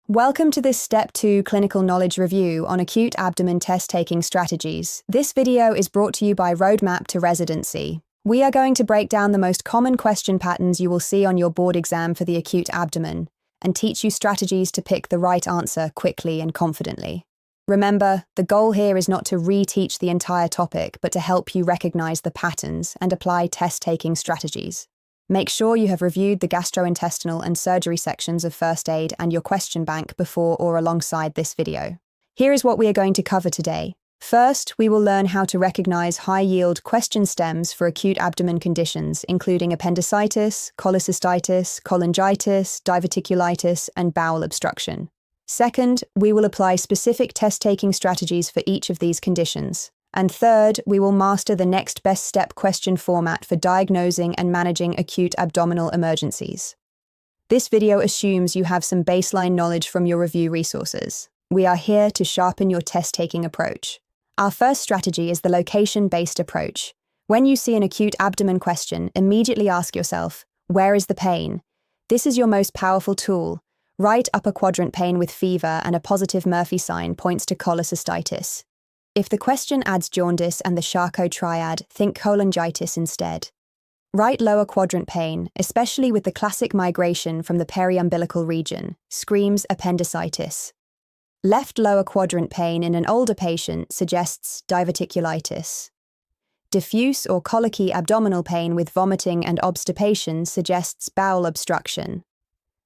Welcome to this Step 2 clinical knowledge review on acute abdomen test-taking strategies. This video is brought to you by Roadmap to Residency. We are going to break down the most common question patterns you will see on your board exam for the acute abdomen and teach you strategies to pick the right answer quickly and confidently. Remember, the goal here is not to re-teach the entire topic, but to help you recognize the patterns and apply test-taking strategies. Make sure you have reviewed the gastrointestinal and surgery sections of first aid and your question bank before or alongside this video. Here is what we are going to cover today. First, we will learn how to recognize high-yield question stems for acute abdomen conditions, including appendicitis, cholecystitis, cholangitis, diverticulitis, and bowel obstruction. Second, we will apply specific test-taking strategies for each of these conditions. And third, we will master the next best step question format for diagnosing and managing acute abdominal emergencies. This video assumes you have some baseline knowledge from your review resources. We are here to sharpen your test-taking approach. Our first strategy is the location-based approach. When you see an acute abdomen question, immediately ask yourself, where is the pain? This is your most powerful tool. Right upper quadrant pain with fever and a positive Murphy sign points to cholecystitis. If the question adds jaundice and the Charcot triad, think cholangitis instead. Right lower quadrant pain, especially with the classic migration from the periumbilical region, screams appendicitis. Left lower quadrant pain in an older patient suggests diverticulitis. Diffuse or colicky abdominal pain with vomiting and obstipation suggests bowel obstruction.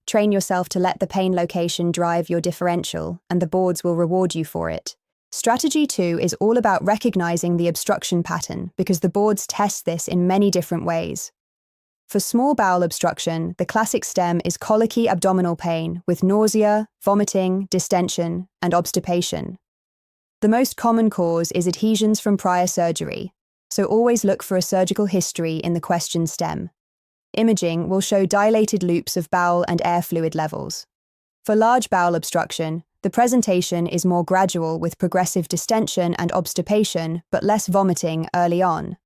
Train yourself to let the pain location drive your differential, and the boards will reward you for it. Strategy 2 is all about recognizing the obstruction pattern because the boards test this in many different ways. For small bowel obstruction, the classic stem is colicky abdominal pain with nausea, vomiting, distension, and obstipation. The most common cause is adhesions from prior surgery, so always look for a surgical history in the question stem. Imaging will show dilated loops of bowel and air fluid levels. For large bowel obstruction, the presentation is more gradual with progressive distension and obstipation, but less vomiting early on.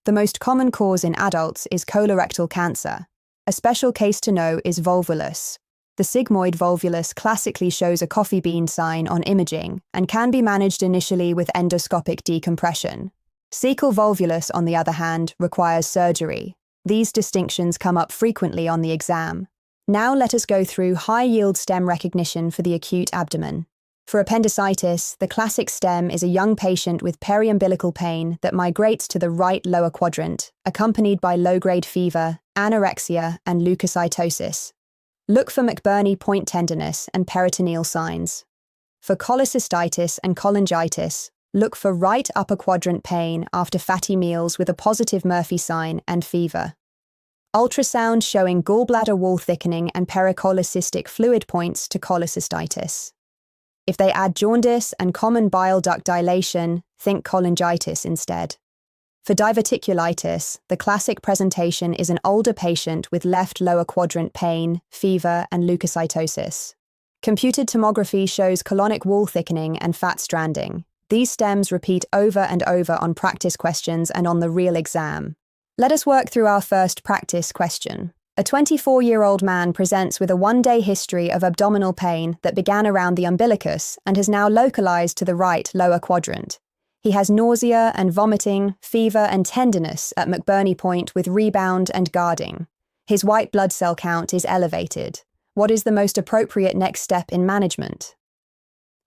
The most common cause in adults is colorectal cancer. A special case to know is volvulus. The sigmoid volvulus classically shows a coffee bean sign on imaging and can be managed initially with endoscopic decompression. Cecal volvulus, on the other hand, requires surgery. These distinctions come up frequently on the exam. Now let us go through high-yield stem recognition for the acute abdomen. For appendicitis, the classic stem is a young patient with periumbilical pain that migrates to the right lower quadrant, accompanied by low-grade fever, anorexia, and leukocytosis. Look for McBurney point tenderness and peritoneal signs. For cholecystitis and cholangitis, look for right upper quadrant pain after fatty meals with a positive Murphy sign and fever. Ultrasound showing gallbladder wall thickening and pericholecystic fluid points to cholecystitis. If they add jaundice and common bile duct dilation, think cholangitis instead. For diverticulitis, the classic presentation is an older patient with left lower quadrant pain, fever, and leukocytosis. Computed tomography shows colonic wall thickening and fat stranding. These stems repeat over and over on practice questions and on the real exam. Let us work through our first practice question. A 24-year-old man presents with a one-day history of abdominal pain that began around the umbilicus and has now localized to the right lower quadrant. He has nausea and vomiting, fever and tenderness at McBurney point with rebound and guarding. His white blood cell count is elevated. What is the most appropriate next step in management?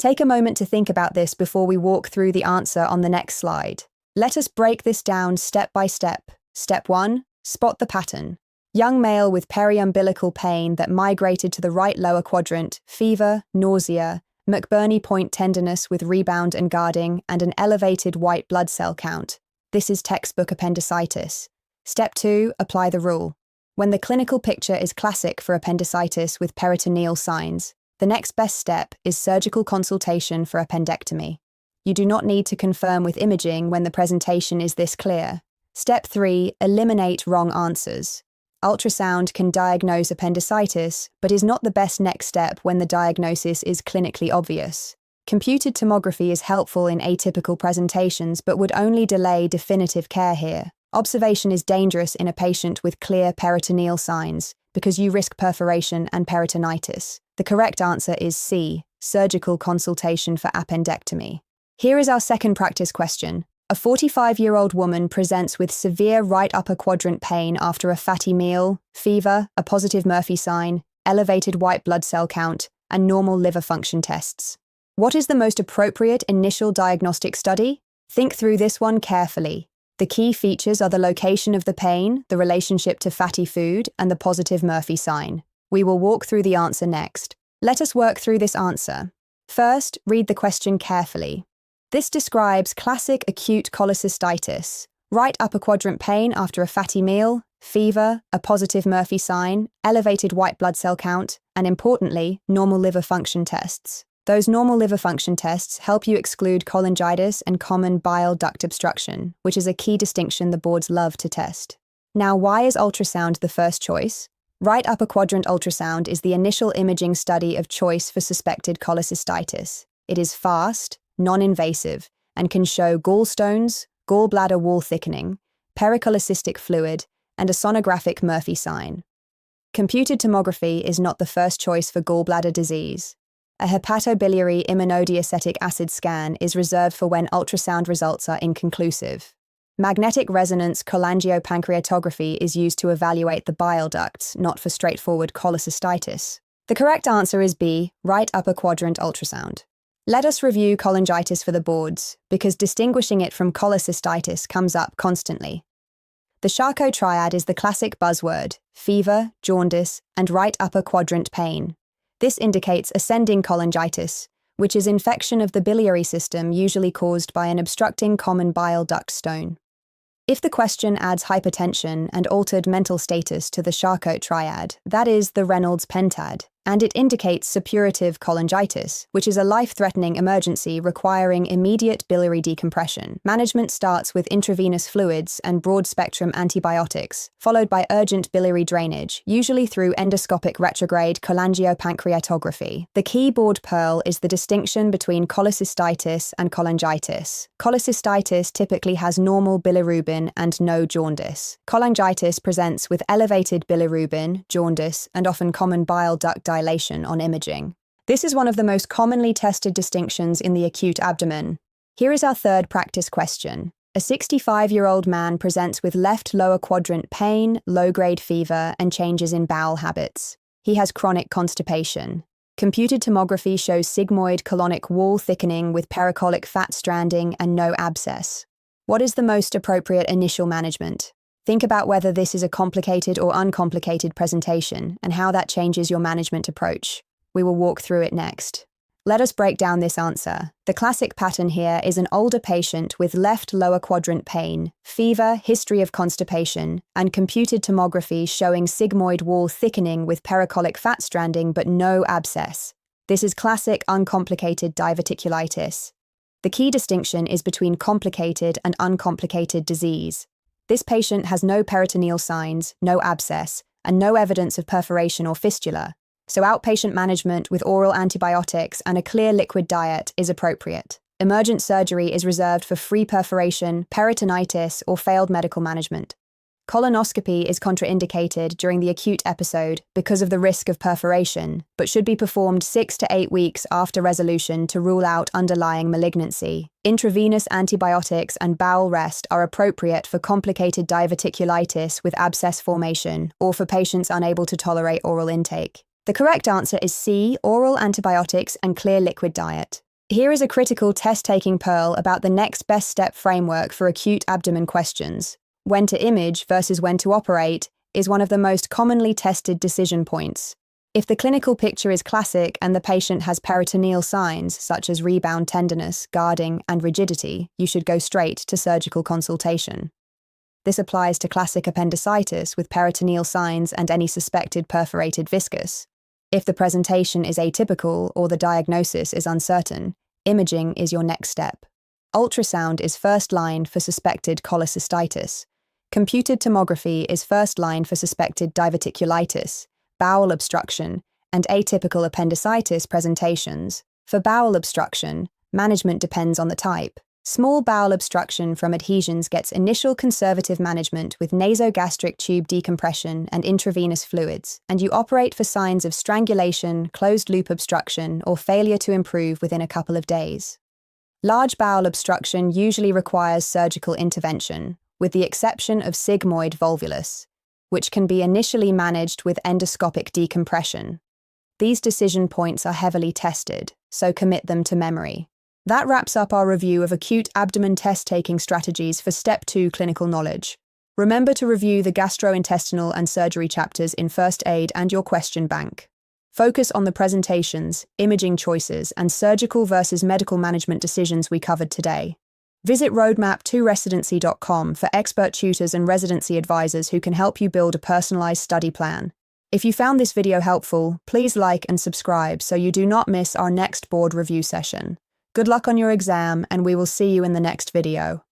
Take a moment to think about this before we walk through the answer on the next slide. Let us break this down step by step. Step 1. Spot the pattern. Young male with periumbilical pain that migrated to the right lower quadrant, fever, nausea, McBurney point tenderness with rebound and guarding, and an elevated white blood cell count. This is textbook appendicitis. Step 2. Apply the rule. When the clinical picture is classic for appendicitis with peritoneal signs, the next best step is surgical consultation for appendectomy. You do not need to confirm with imaging when the presentation is this clear. Step 3. Eliminate wrong answers. Ultrasound can diagnose appendicitis, but is not the best next step when the diagnosis is clinically obvious. Computed tomography is helpful in atypical presentations but would only delay definitive care here. Observation is dangerous in a patient with clear peritoneal signs because you risk perforation and peritonitis. The correct answer is C, surgical consultation for appendectomy. Here is our second practice question. A 45-year-old woman presents with severe right upper quadrant pain after a fatty meal, fever, a positive Murphy sign, elevated white blood cell count, and normal liver function tests. What is the most appropriate initial diagnostic study? Think through this one carefully. The key features are the location of the pain, the relationship to fatty food, and the positive Murphy sign. We will walk through the answer next. Let us work through this answer. First, read the question carefully. This describes classic acute cholecystitis, right upper quadrant pain after a fatty meal, fever, a positive Murphy sign, elevated white blood cell count, and importantly, normal liver function tests. Those normal liver function tests help you exclude cholangitis and common bile duct obstruction, which is a key distinction the boards love to test. Now, why is ultrasound the first choice? Right upper quadrant ultrasound is the initial imaging study of choice for suspected cholecystitis. It is fast, non-invasive, and can show gallstones, gallbladder wall thickening, pericholecystic fluid, and a sonographic Murphy sign. Computed tomography is not the first choice for gallbladder disease. A hepatobiliary immunodiacetic acid scan is reserved for when ultrasound results are inconclusive. Magnetic resonance cholangiopancreatography is used to evaluate the bile ducts, not for straightforward cholecystitis. The correct answer is B, right upper quadrant ultrasound. Let us review cholangitis for the boards, because distinguishing it from cholecystitis comes up constantly. The Charcot triad is the classic buzzword: fever, jaundice, and right upper quadrant pain. This indicates ascending cholangitis, which is infection of the biliary system usually caused by an obstructing common bile duct stone. If the question adds hypertension and altered mental status to the Charcot triad, that is the Reynolds pentad, and it indicates suppurative cholangitis, which is a life-threatening emergency requiring immediate biliary decompression. Management starts with intravenous fluids and broad-spectrum antibiotics, followed by urgent biliary drainage, usually through endoscopic retrograde cholangiopancreatography. The key board pearl is the distinction between cholecystitis and cholangitis. Cholecystitis typically has normal bilirubin and no jaundice. Cholangitis presents with elevated bilirubin, jaundice, and often common bile duct dilation on imaging. This is one of the most commonly tested distinctions in the acute abdomen. Here is our third practice question. A 65-year-old man presents with left lower quadrant pain, low-grade fever, and changes in bowel habits. He has chronic constipation. Computed tomography shows sigmoid colonic wall thickening with pericolic fat stranding and no abscess. What is the most appropriate initial management? Think about whether this is a complicated or uncomplicated presentation and how that changes your management approach. We will walk through it next. Let us break down this answer. The classic pattern here is an older patient with left lower quadrant pain, fever, history of constipation, and computed tomography showing sigmoid wall thickening with pericolic fat stranding but no abscess. This is classic uncomplicated diverticulitis. The key distinction is between complicated and uncomplicated disease. This patient has no peritoneal signs, no abscess, and no evidence of perforation or fistula, so outpatient management with oral antibiotics and a clear liquid diet is appropriate. Emergent surgery is reserved for free perforation, peritonitis, or failed medical management. Colonoscopy is contraindicated during the acute episode because of the risk of perforation, but should be performed 6 to 8 weeks after resolution to rule out underlying malignancy. Intravenous antibiotics and bowel rest are appropriate for complicated diverticulitis with abscess formation or for patients unable to tolerate oral intake. The correct answer is C, oral antibiotics and clear liquid diet. Here is a critical test-taking pearl about the next best step framework for acute abdomen questions. When to image versus when to operate is one of the most commonly tested decision points. If the clinical picture is classic and the patient has peritoneal signs such as rebound tenderness, guarding, and rigidity, you should go straight to surgical consultation. This applies to classic appendicitis with peritoneal signs and any suspected perforated viscus. If the presentation is atypical or the diagnosis is uncertain, imaging is your next step. Ultrasound is first line for suspected cholecystitis. Computed tomography is first line for suspected diverticulitis, bowel obstruction, and atypical appendicitis presentations. For bowel obstruction, management depends on the type. Small bowel obstruction from adhesions gets initial conservative management with nasogastric tube decompression and intravenous fluids, and you operate for signs of strangulation, closed-loop obstruction, or failure to improve within a couple of days. Large bowel obstruction usually requires surgical intervention, with the exception of sigmoid volvulus, which can be initially managed with endoscopic decompression. These decision points are heavily tested, so commit them to memory. That wraps up our review of acute abdomen test-taking strategies for Step 2 clinical knowledge. Remember to review the gastrointestinal and surgery chapters in First Aid and your question bank. Focus on the presentations, imaging choices, and surgical versus medical management decisions we covered today. Visit roadmap2residency.com for expert tutors and residency advisors who can help you build a personalized study plan. If you found this video helpful, please like and subscribe so you do not miss our next board review session. Good luck on your exam, and we will see you in the next video.